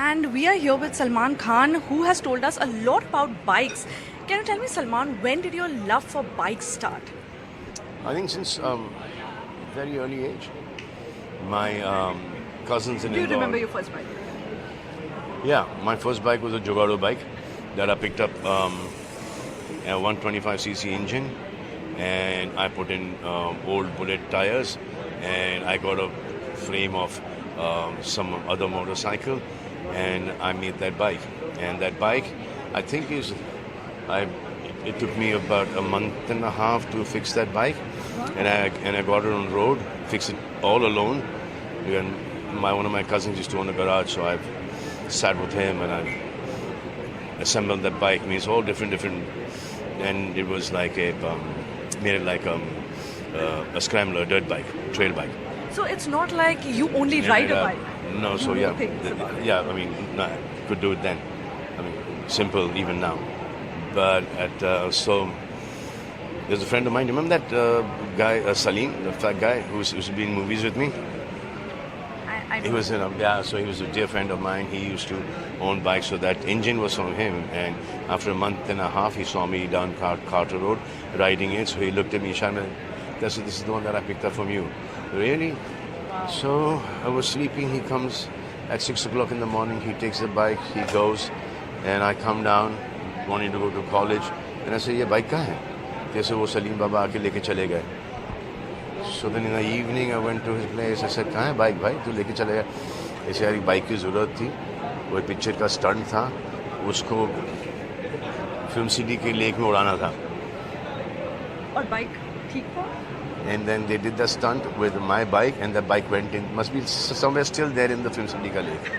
And we are here with Salman Khan, who has told us a lot about bikes. Can you tell me, Salman, when did your love for bikes start? I think since very early age. My cousins in Do you Indore. remember your first bike? Yeah, my first bike was a Jogado bike that I picked up a 125cc engine, and I put in old bullet tires, and I got a frame of some other motorcycle, and I made that bike. And that bike, I think it took me about a month and a half to fix that bike, and I got it on the road, fixed it all alone. And one of my cousins used to own a garage, so I sat with him and I assembled that bike. I mean, it's all different, and it was like made it like a scrambler, dirt bike, trail bike. So it's not like you only ride a bike. No, so You yeah, do things about it. yeah. I mean, no, I could do it then. I mean, simple even now. But so there's a friend of mine. Remember that guy, Salim, the fat guy who used to be in movies with me? I He was so he was a dear friend of mine. He used to own bikes, so that engine was from him. And after a month and a half, he saw me down Carter Road riding it. So he looked at me, Sharma, this is the one that I picked up from you. Really? Wow. So I was sleeping. He comes at 6 o'clock in the morning. He takes the bike. He goes, and I come down, wanting to go to college. And I say, "ये bike कहाँ है?" जैसे वो सलीम बाबा आके लेके चले गए. So then in the evening I went to his place. I said, "कहाँ है बाइक भाई? तू लेके चले गया?" ऐसे यार बाइक की ज़रूरत थी. वो पिक्चर का स्टंट था. उसको फिल्म सिटी के लेक में उड़ाना था. और बाइक ठीक था? And then they did the stunt with my bike, and the bike went in. Must be somewhere still there in the film city ka lake.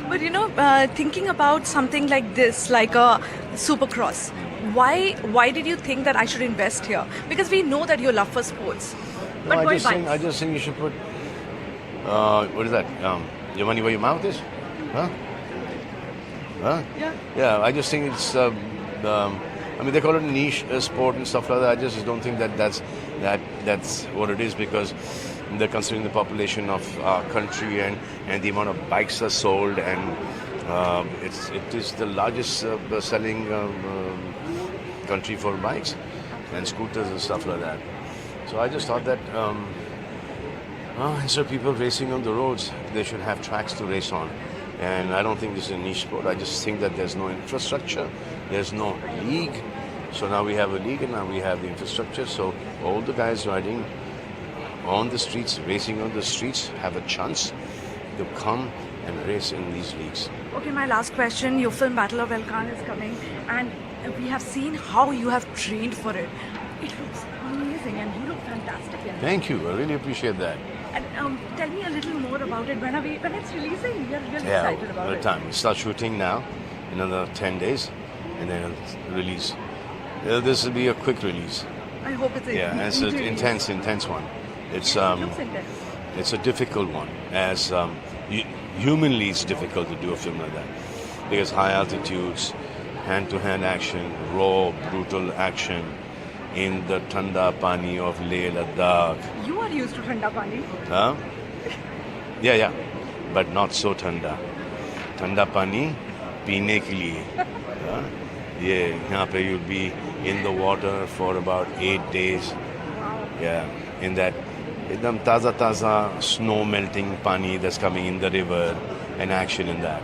But thinking about something like this, like a supercross, why did you think that I should invest here? Because we know that you love for sports. But No, why I bikes? just think you should put. What is that? Your money where your mouth is? Huh? Huh? Yeah. Yeah, I just think it's. I mean, they call it a niche sport and stuff like that. I just don't think that's what it is, because they're considering the population of our country and the amount of bikes are sold, and it is the largest selling country for bikes and scooters and stuff like that. So I just thought that instead of people racing on the roads, they should have tracks to race on. And I don't think this is a niche sport. I just think that there's no infrastructure, there's no league. So now we have a league, and now we have the infrastructure. So all the guys riding on the streets, racing on the streets, have a chance to come and race in these leagues. Okay, my last question. Your film Battle of Elkan is coming, and we have seen how you have trained for it. It looks amazing, and you look fantastic in it. Thank you. I really appreciate that. And tell me a little more about it. When it's releasing, you're really Yeah, excited about it. time. We start shooting now, another 10 days, and then it'll release. This will be a quick release. I hope it's Yeah, and it's an intense one. It's It looks intense. it's a difficult one. As humanly, it's difficult to do a film like that, because high altitudes, hand-to-hand action, raw, brutal action in the Thanda Pani of Leh Ladakh. You are used to Thanda Pani. Huh? Yeah, but not so ठंडा. ठंडा पानी पीने के लिए. हाँ? ये यहाँ पे you'll be in the water for about 8 days. Yeah, in that एकदम ताज़ा snow melting पानी that's coming in the river, and action in that.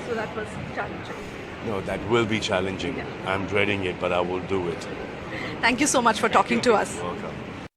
So that was challenging. No, that will be challenging. Yeah. I'm dreading it, but I will do it. Thank you so much for talking to us. Welcome.